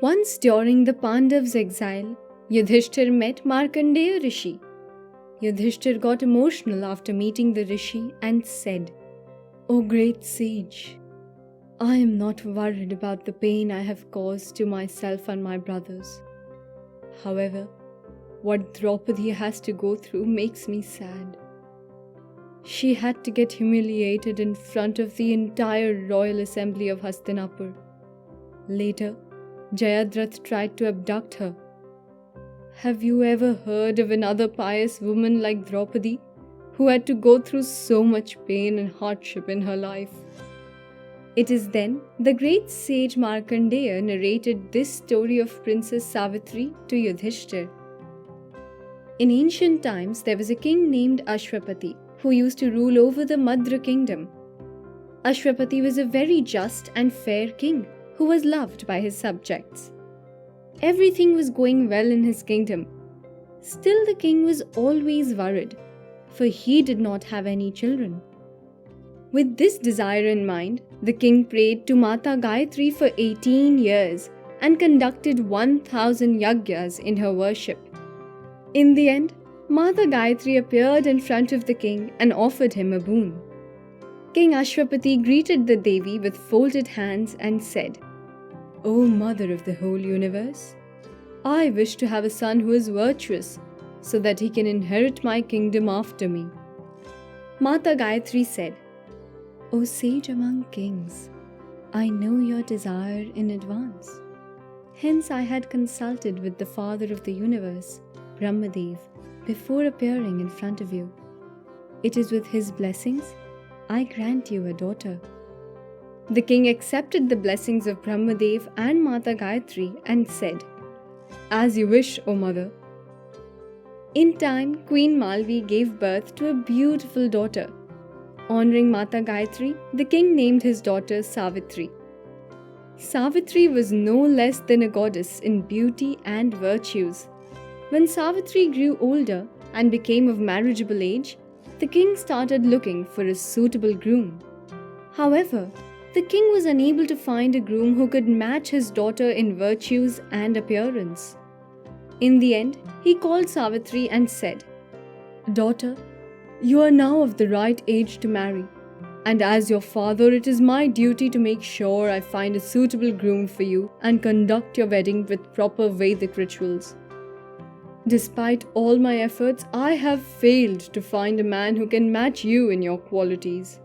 Once during the Pandavas' exile, Yudhishthir met Markandeya Rishi. Yudhishthir got emotional after meeting the Rishi and said, "O great sage, I am not worried about the pain I have caused to myself and my brothers. However, what Draupadi has to go through makes me sad. She had to get humiliated in front of the entire royal assembly of Hastinapur. Later, Jayadratha tried to abduct her. Have you ever heard of another pious woman like Draupadi, who had to go through so much pain and hardship in her life?" It is then the great sage Markandeya narrated this story of Princess Savitri to Yudhishthir. In ancient times, there was a king named Ashwapati who used to rule over the Madra kingdom. Ashwapati was a very just and fair king who was loved by his subjects. Everything was going well in his kingdom. Still, the king was always worried, for he did not have any children. With this desire in mind, the king prayed to Mata Gayatri for 18 years and conducted 1,000 yagyas in her worship. In the end, Mata Gayatri appeared in front of the king and offered him a boon. King Ashwapati greeted the Devi with folded hands and said, "O Mother of the whole universe, I wish to have a son who is virtuous, so that he can inherit my kingdom after me." Mata Gayatri said, "O sage among kings, I know your desire in advance. Hence I had consulted with the Father of the universe, Brahmadev, before appearing in front of you. It is with his blessings I grant you a daughter." The king accepted the blessings of Brahmadev and Mata Gayatri and said, "As you wish, O mother." In time, Queen Malvi gave birth to a beautiful daughter. Honoring Mata Gayatri, the king named his daughter Savitri. Savitri was no less than a goddess in beauty and virtues. When Savitri grew older and became of marriageable age, the king started looking for a suitable groom. However, the king was unable to find a groom who could match his daughter in virtues and appearance. In the end, he called Savitri and said, "Daughter, you are now of the right age to marry, and as your father, it is my duty to make sure I find a suitable groom for you and conduct your wedding with proper Vedic rituals. Despite all my efforts, I have failed to find a man who can match you in your qualities.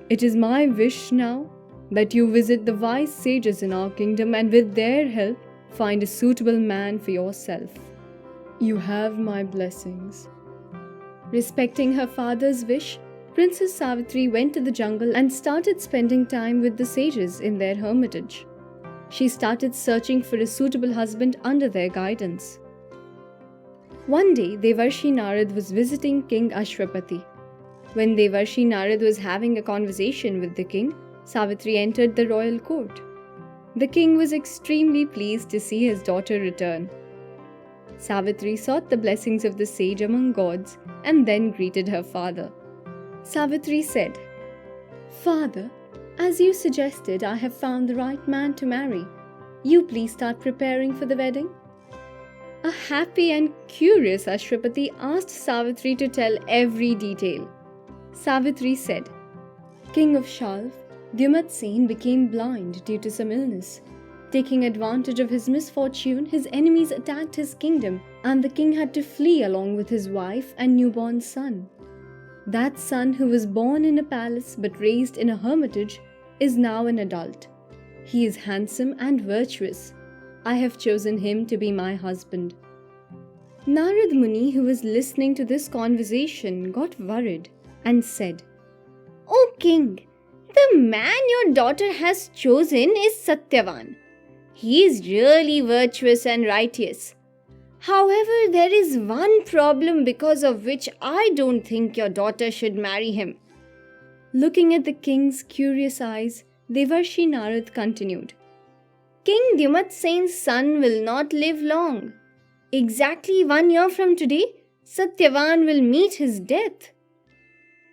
It is my wish now that you visit the wise sages in our kingdom and with their help find a suitable man for yourself. You have my blessings." Respecting her father's wish, Princess Savitri went to the jungle and started spending time with the sages in their hermitage. She started searching for a suitable husband under their guidance. One day, Devarshi Narad was visiting King Ashwapati. When Devarshi Narad was having a conversation with the king, Savitri entered the royal court. The king was extremely pleased to see his daughter return. Savitri sought the blessings of the sage among gods and then greeted her father. Savitri said, "Father, as you suggested, I have found the right man to marry. You please start preparing for the wedding." A happy and curious Ashwapati asked Savitri to tell every detail. Savitri said, "King of Shalv, Dyumatsen became blind due to some illness. Taking advantage of his misfortune, his enemies attacked his kingdom, and the king had to flee along with his wife and newborn son. That son, who was born in a palace but raised in a hermitage, is now an adult. He is handsome and virtuous. I have chosen him to be my husband." Narad Muni, who was listening to this conversation, got worried and said, "O king, the man your daughter has chosen is Satyavan. He is really virtuous and righteous. However, there is one problem because of which I don't think your daughter should marry him." Looking at the king's curious eyes, Devarshi Narad continued, "King Dyumatsen's son will not live long. Exactly 1 year from today, Satyavan will meet his death."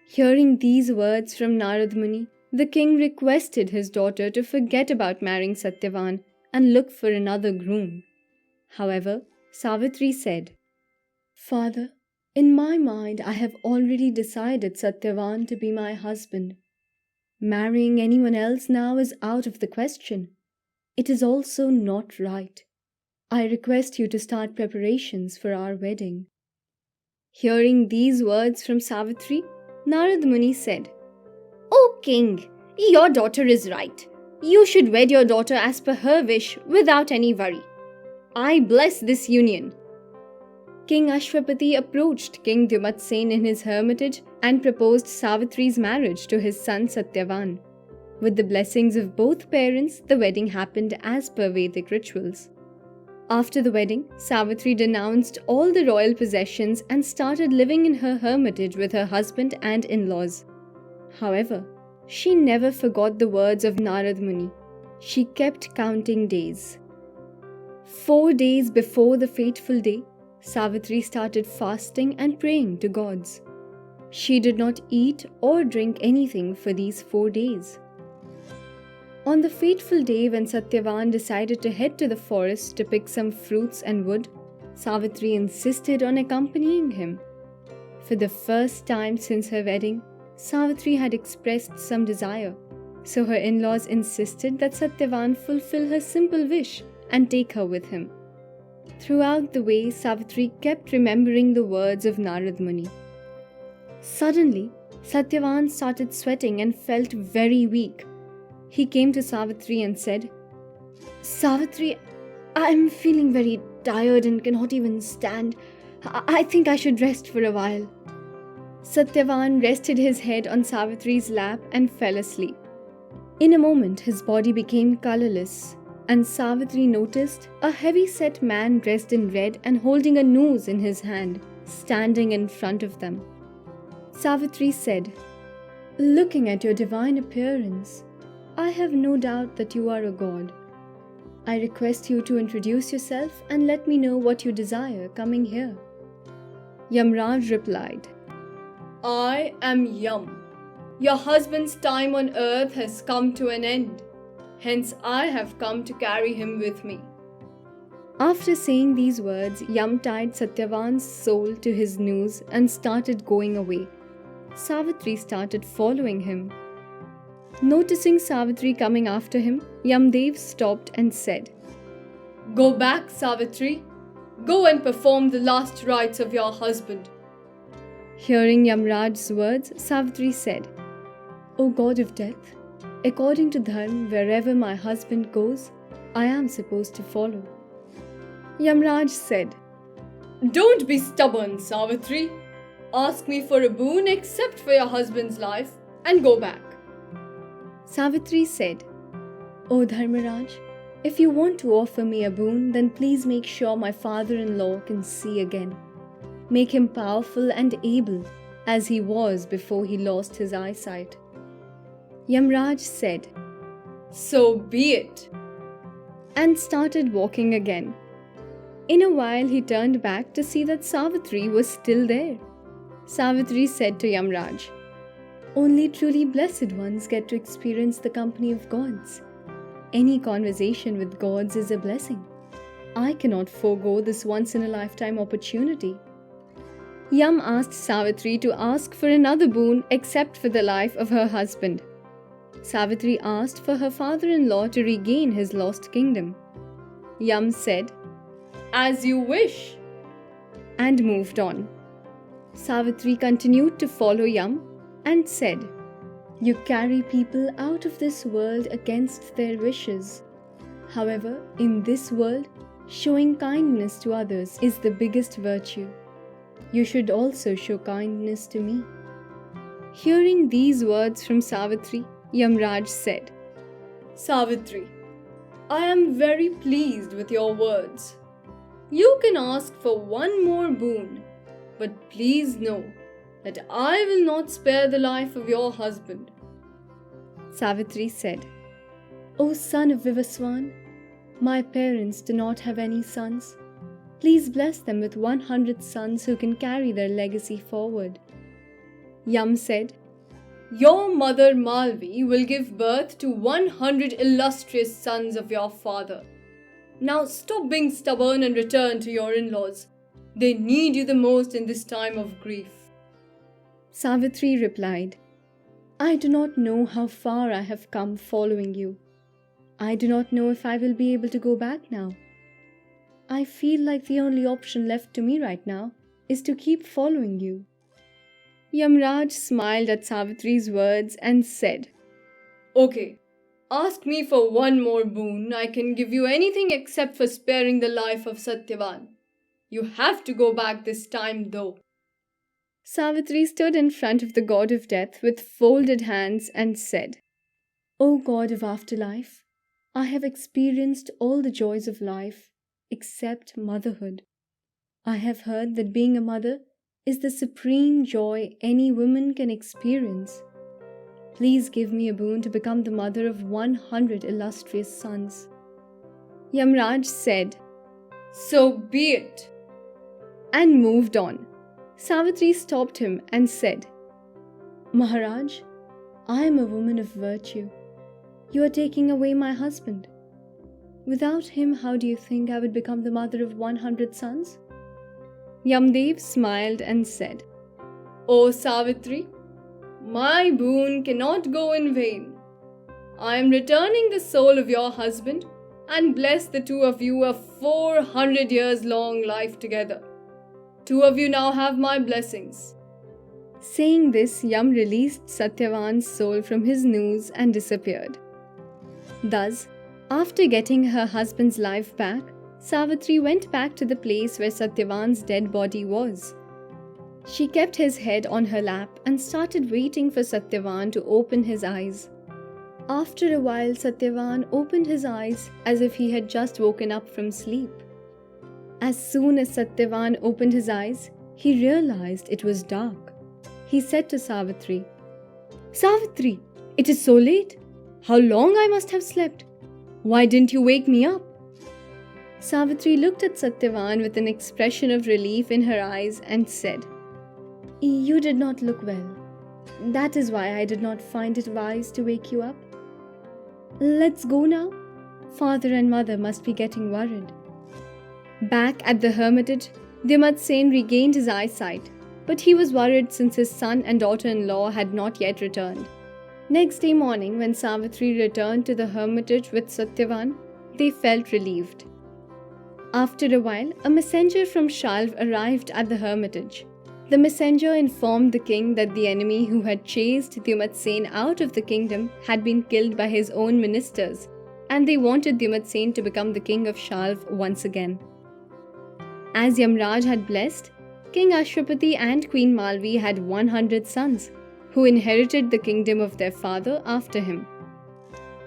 Hearing these words from Narad Muni, the king requested his daughter to forget about marrying Satyavan and look for another groom. However, Savitri said, "Father, in my mind I have already decided Satyavan to be my husband. Marrying anyone else now is out of the question. It is also not right. I request you to start preparations for our wedding." Hearing these words from Savitri, Narad Muni said, "O king, your daughter is right. You should wed your daughter as per her wish without any worry. I bless this union." King Ashwapati approached King Dyumatsen in his hermitage and proposed Savitri's marriage to his son Satyavan. With the blessings of both parents, the wedding happened as per Vedic rituals. After the wedding, Savitri denounced all the royal possessions and started living in her hermitage with her husband and in-laws. However, she never forgot the words of Narad Muni. She kept counting days. 4 days before the fateful day, Savitri started fasting and praying to gods. She did not eat or drink anything for these 4 days. On the fateful day when Satyavan decided to head to the forest to pick some fruits and wood, Savitri insisted on accompanying him. For the first time since her wedding, Savitri had expressed some desire, so her in-laws insisted that Satyavan fulfill her simple wish and take her with him. Throughout the way, Savitri kept remembering the words of Narad Muni. Suddenly, Satyavan started sweating and felt very weak. He came to Savitri and said, "Savitri, I am feeling very tired and cannot even stand. I think I should rest for a while." Satyavan rested his head on Savitri's lap and fell asleep. In a moment, his body became colorless, and Savitri noticed a heavy-set man dressed in red and holding a noose in his hand, standing in front of them. Savitri said, "Looking at your divine appearance, I have no doubt that you are a god. I request you to introduce yourself and let me know what you desire coming here." Yamraj replied, "I am Yam. Your husband's time on earth has come to an end. Hence I have come to carry him with me." After saying these words, Yam tied Satyavan's soul to his noose and started going away. Savitri started following him. Noticing Savitri coming after him, Yamdev stopped and said, "Go back, Savitri. Go and perform the last rites of your husband." Hearing Yamraj's words, Savitri said, "O God of death, according to dharma, wherever my husband goes, I am supposed to follow." Yamraj said, "Don't be stubborn, Savitri. Ask me for a boon except for your husband's life and go back." Savitri said, "O Dharmaraj, if you want to offer me a boon, then please make sure my father-in-law can see again. Make him powerful and able, as he was before he lost his eyesight." Yamraj said, "So be it," and started walking again. In a while, he turned back to see that Savitri was still there. Savitri said to Yamraj, "Only truly blessed ones get to experience the company of gods. Any conversation with gods is a blessing. I cannot forego this once-in-a-lifetime opportunity." Yam asked Savitri to ask for another boon except for the life of her husband. Savitri asked for her father-in-law to regain his lost kingdom. Yam said, "As you wish," and moved on. Savitri continued to follow Yam and said, "You carry people out of this world against their wishes. However, in this world, showing kindness to others is the biggest virtue. You should also show kindness to me." Hearing these words from Savitri, Yamraj said, "Savitri, I am very pleased with your words. You can ask for one more boon, but please know that I will not spare the life of your husband." Savitri said, "O son of Vivaswan, my parents do not have any sons. Please bless them with 100 sons who can carry their legacy forward." Yam said, "Your mother Malvi will give birth to 100 illustrious sons of your father, Now stop being stubborn and return to your in-laws. They need you the most in this time of grief. Savitri replied, I do not know how far I have come following you. I do not know if I will be able to go back now. I feel like the only option left to me right now is to keep following you. Yamraj smiled at Savitri's words and said, Okay, ask me for one more boon. I can give you anything except for sparing the life of Satyavan. You have to go back this time though. Savitri stood in front of the god of death with folded hands and said, O god of afterlife, I have experienced all the joys of life except motherhood. I have heard that being a mother is the supreme joy any woman can experience. Please give me a boon to become the mother of 100 illustrious sons. Yamraj said, So be it, and moved on. Savitri stopped him and said, Maharaj, I am a woman of virtue. You are taking away my husband. Without him, how do you think I would become the mother of 100 sons? Yamdev smiled and said, O Savitri, my boon cannot go in vain. I am returning the soul of your husband and bless the two of you a 400 years long life together. Two of you now have my blessings. Saying this, Yam released Satyavan's soul from his noose and disappeared. Thus, after getting her husband's life back, Savitri went back to the place where Satyavan's dead body was. She kept his head on her lap and started waiting for Satyavan to open his eyes. After a while, Satyavan opened his eyes as if he had just woken up from sleep. As soon as Satyavan opened his eyes, he realized it was dark. He said to Savitri, Savitri, it is so late. How long I must have slept. Why didn't you wake me up? Savitri looked at Satyavan with an expression of relief in her eyes and said, You did not look well. That is why I did not find it wise to wake you up. Let's go now. Father and mother must be getting worried. Back at the hermitage, Dimat Sen regained his eyesight, but he was worried since his son and daughter-in-law had not yet returned. Next day morning, when Savitri returned to the hermitage with Satyavan, they felt relieved. After a while, a messenger from Shalv arrived at the hermitage. The messenger informed the king that the enemy who had chased Dimat Sen out of the kingdom had been killed by his own ministers, and they wanted Dimat Sen to become the king of Shalv once again. As Yamraj had blessed, King Ashwapati and Queen Malvi had 100 sons, who inherited the kingdom of their father after him.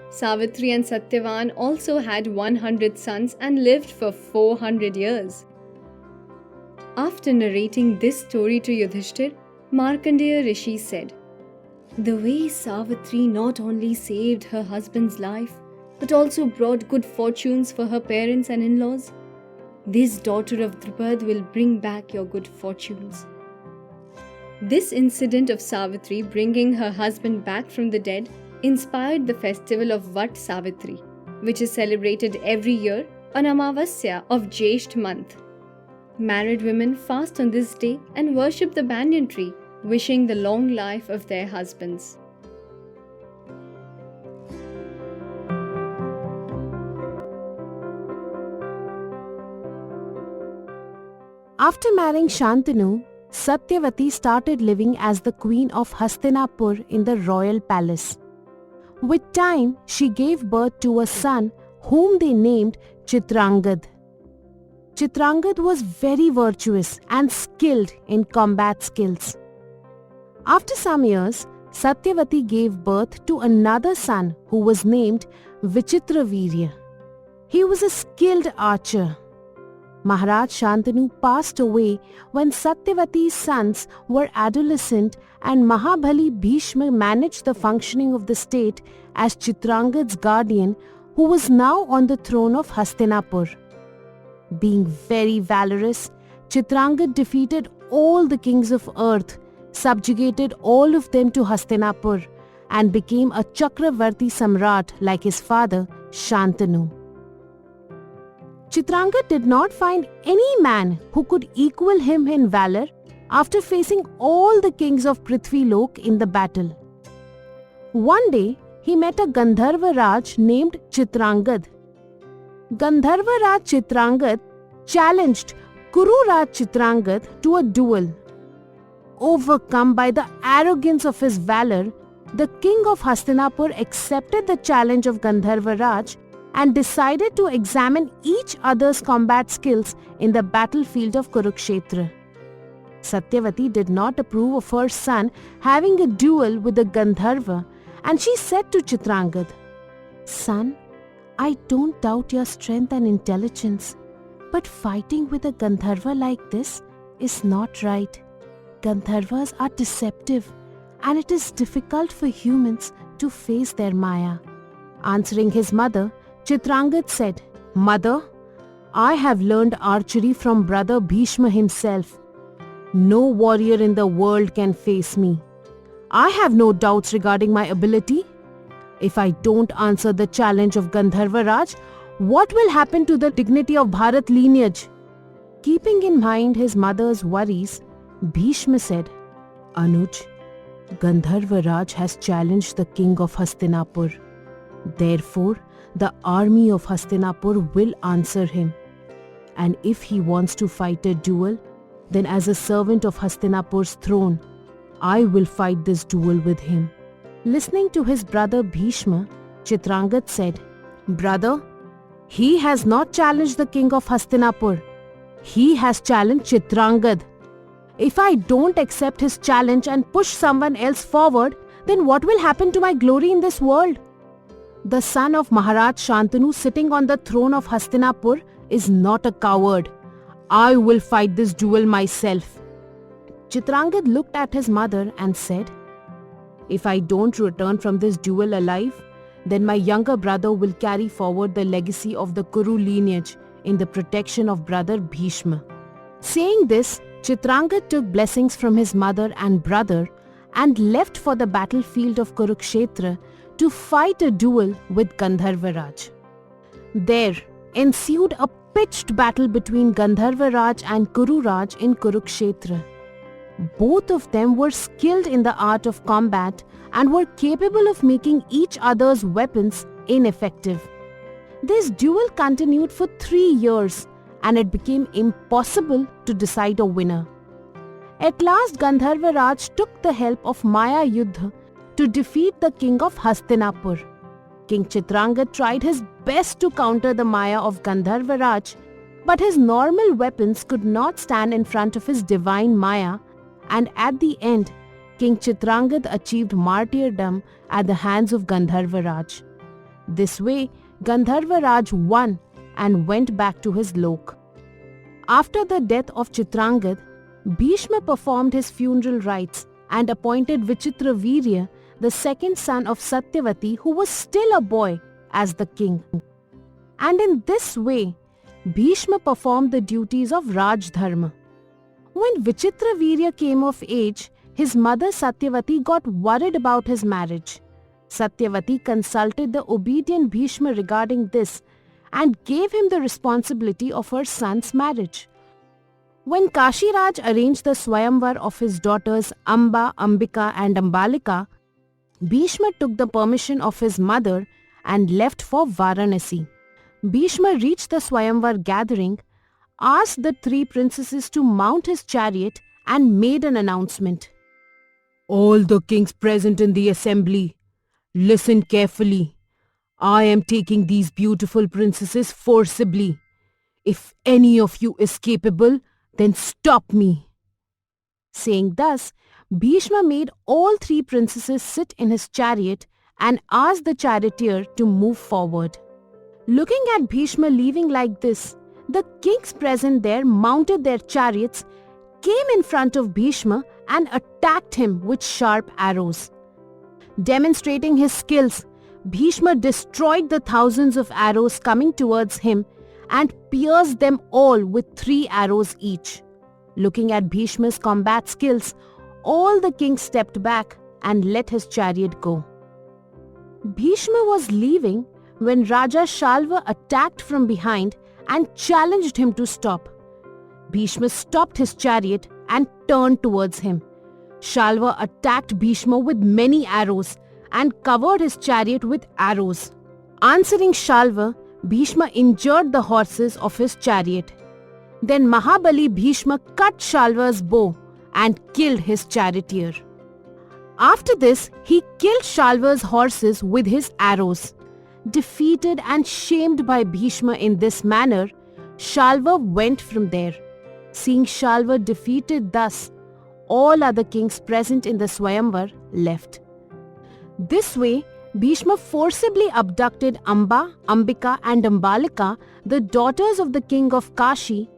Savitri and Satyavan also had 100 sons and lived for 400 years. After narrating this story to Yudhishthir, Markandeya Rishi said, The way Savitri not only saved her husband's life, but also brought good fortunes for her parents and in-laws, this daughter of Drupad will bring back your good fortunes. This incident of Savitri bringing her husband back from the dead inspired the festival of Vat Savitri, which is celebrated every year on Amavasya of Jesht month. Married women fast on this day and worship the banyan tree, wishing the long life of their husbands. After marrying Shantanu, Satyavati started living as the queen of Hastinapur in the royal palace. With time, she gave birth to a son whom they named Chitrangad. Chitrangad was very virtuous and skilled in combat skills. After some years, Satyavati gave birth to another son who was named Vichitravirya. He was a skilled archer. Maharaj Shantanu passed away when Satyavati's sons were adolescent, and Mahabali Bhishma managed the functioning of the state as Chitrangad's guardian, who was now on the throne of Hastinapur. Being very valorous, Chitrangad defeated all the kings of earth, subjugated all of them to Hastinapur, and became a Chakravarti Samrat like his father Shantanu. Chitrangad did not find any man who could equal him in valor after facing all the kings of Prithvi Lok in the battle. One day, he met a Gandharva Raj named Chitrangad. Gandharva Raj Chitrangad challenged Kuru Raj Chitrangad to a duel. Overcome by the arrogance of his valor, the king of Hastinapur accepted the challenge of Gandharva Raj and decided to examine each other's combat skills in the battlefield of Kurukshetra. Satyavati did not approve of her son having a duel with a Gandharva, and she said to Chitrangad, "Son, I don't doubt your strength and intelligence, but fighting with a Gandharva like this is not right. Gandharvas are deceptive, and it is difficult for humans to face their Maya." Answering his mother, Chitrangad said, "Mother, I have learned archery from brother Bhishma himself. No warrior in the world can face me. I have no doubts regarding my ability. If I don't answer the challenge of Gandharva Raj, what will happen to the dignity of Bharat lineage?" Keeping in mind his mother's worries, Bhishma said, "Anuj, Gandharva Raj has challenged the king of Hastinapur. Therefore, the army of Hastinapur will answer him. And if he wants to fight a duel, then as a servant of Hastinapur's throne, I will fight this duel with him." Listening to his brother Bhishma, Chitrangad said, "Brother, he has not challenged the king of Hastinapur. He has challenged Chitrangad. If I don't accept his challenge and push someone else forward, then what will happen to my glory in this world? The son of Maharaj Shantanu sitting on the throne of Hastinapur is not a coward. I will fight this duel myself." Chitrangad looked at his mother and said, "If I don't return from this duel alive, then my younger brother will carry forward the legacy of the Kuru lineage in the protection of brother Bhishma." Saying this, Chitrangad took blessings from his mother and brother and left for the battlefield of Kurukshetra to fight a duel with Gandharva Raj. There ensued a pitched battle between Gandharva Raj and Kuru Raj in Kurukshetra. Both of them were skilled in the art of combat and were capable of making each other's weapons ineffective. This duel continued for 3 years, and it became impossible to decide a winner. At last, Gandharva Raj took the help of Maya Yuddha to defeat the king of Hastinapur. King Chitrangad tried his best to counter the Maya of Gandharva Raj, but his normal weapons could not stand in front of his divine Maya, and at the end, King Chitrangad achieved martyrdom at the hands of Gandharva Raj. This way, Gandharva Raj won and went back to his lok. After the death of Chitrangad, Bhishma performed his funeral rites and appointed Vichitravirya, the second son of Satyavati, who was still a boy, as the king. And in this way, Bhishma performed the duties of Raj Dharma. When Vichitravirya came of age, his mother Satyavati got worried about his marriage. Satyavati consulted the obedient Bhishma regarding this and gave him the responsibility of her son's marriage. When Kashiraj arranged the Swayamvar of his daughters Amba, Ambika and Ambalika, Bhishma took the permission of his mother and left for Varanasi. Bhishma reached the Swayamvar gathering, asked the 3 princesses to mount his chariot and made an announcement. "All the kings present in the assembly, listen carefully. I am taking these beautiful princesses forcibly. If any of you is capable, then stop me." Saying thus, Bhishma made all 3 princesses sit in his chariot and asked the charioteer to move forward. Looking at Bhishma leaving like this, the kings present there mounted their chariots, came in front of Bhishma and attacked him with sharp arrows. Demonstrating his skills, Bhishma destroyed the thousands of arrows coming towards him and pierced them all with 3 arrows each. Looking at Bhishma's combat skills, all the kings stepped back and let his chariot go. Bhishma was leaving when Raja Shalva attacked from behind and challenged him to stop. Bhishma stopped his chariot and turned towards him. Shalva attacked Bhishma with many arrows and covered his chariot with arrows. Answering Shalva, Bhishma injured the horses of his chariot. Then Mahabali Bhishma cut Shalva's bow and killed his charioteer. After this, he killed Shalva's horses with his arrows. Defeated and shamed by Bhishma in this manner, Shalva went from there. Seeing Shalva defeated thus, all other kings present in the Swayamvar left. This way, Bhishma forcibly abducted Amba, Ambika and Ambalika, the daughters of the king of Kashi,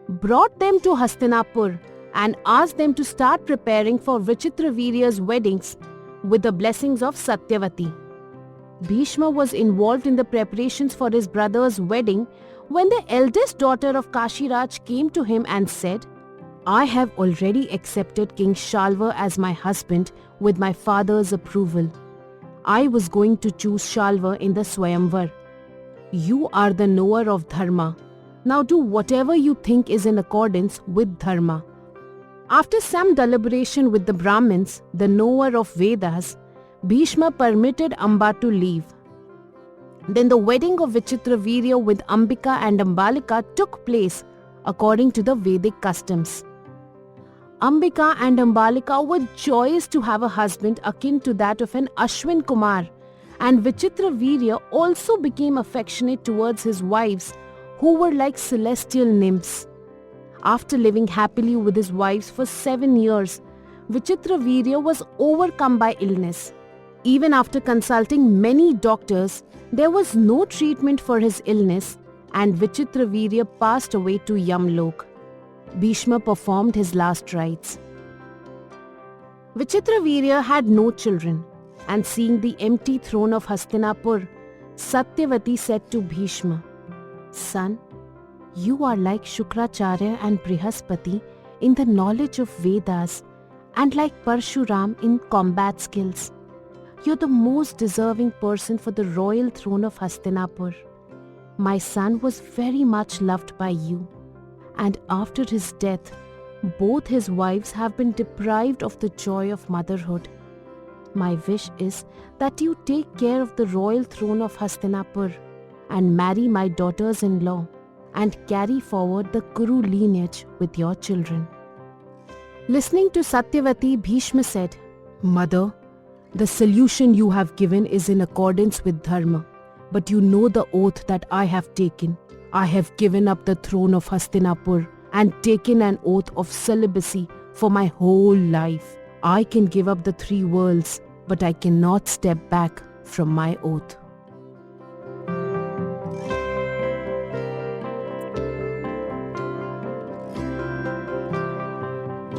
brought them to Hastinapur and asked them to start preparing for Vichitravirya's weddings with the blessings of Satyavati. Bhishma was involved in the preparations for his brother's wedding when the eldest daughter of Kashiraj came to him and said, "I have already accepted King Shalva as my husband with my father's approval. I was going to choose Shalva in the Swayamvar. You are the knower of Dharma. Now do whatever you think is in accordance with Dharma." After some deliberation with the Brahmins, the knower of Vedas, Bhishma permitted Amba to leave. Then the wedding of Vichitravirya with Ambika and Ambalika took place according to the Vedic customs. Ambika and Ambalika were joyous to have a husband akin to that of an Ashwin Kumar, and Vichitravirya also became affectionate towards his wives, who were like celestial nymphs. After living happily with his wives for 7 years, Vichitravirya was overcome by illness. Even after consulting many doctors, there was no treatment for his illness, and Vichitravirya passed away to Yamlok. Bhishma performed his last rites. Vichitravirya had no children, and seeing the empty throne of Hastinapur, Satyavati said to Bhishma, "Son, you are like Shukracharya and Brihaspati in the knowledge of Vedas and like Parshuram in combat skills. You're the most deserving person for the royal throne of Hastinapur. My son was very much loved by you, and after his death, both his wives have been deprived of the joy of motherhood. My wish is that you take care of the royal throne of Hastinapur and marry my daughters-in-law and carry forward the Kuru lineage with your children." Listening to Satyavati, Bhishma said, "Mother, the solution you have given is in accordance with Dharma, but you know the oath that I have taken. I have given up the throne of Hastinapur and taken an oath of celibacy for my whole life. I can give up the 3 worlds, but I cannot step back from my oath."